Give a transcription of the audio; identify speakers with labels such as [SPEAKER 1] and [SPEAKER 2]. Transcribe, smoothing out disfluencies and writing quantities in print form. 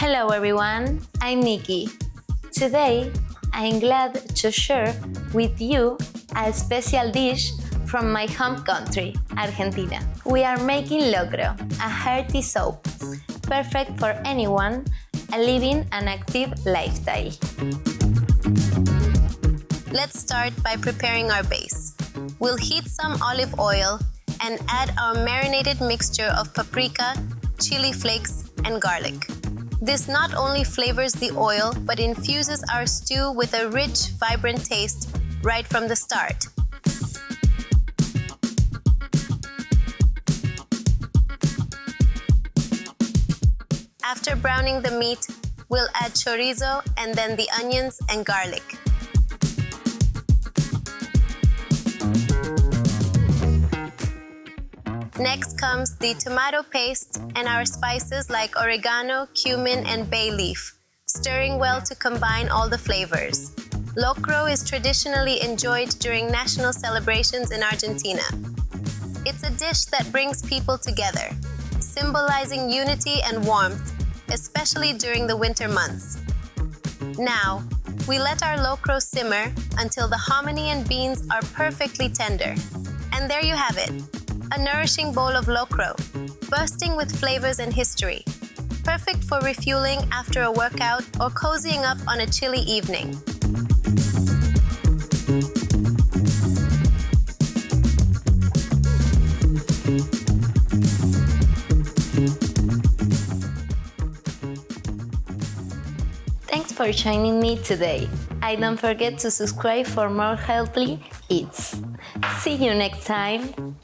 [SPEAKER 1] Hello everyone, I'm Miki. Today, I'm glad to share with you a special dish from my home country, Argentina. We are making locro, a hearty soup, perfect for anyone living an active lifestyle. Let's start by preparing our base. We'll heat some olive oil and add our marinated mixture of paprika, chili flakes, and garlic. This not only flavors the oil, but infuses our stew with a rich, vibrant taste right from the start. After browning the meat, we'll add chorizo and then the onions and garlic. Next comes the tomato paste and our spices like oregano, cumin, and bay leaf, stirring well to combine all the flavors. Locro is traditionally enjoyed during national celebrations in Argentina. It's a dish that brings people together, symbolizing unity and warmth, especially during the winter months. Now, we let our locro simmer until the hominy and beans are perfectly tender. And there you have it, a nourishing bowl of locro, bursting with flavors and history, perfect for refueling after a workout or cozying up on a chilly evening. Thanks for joining me today. And don't forget to subscribe for more healthy eats. See you next time.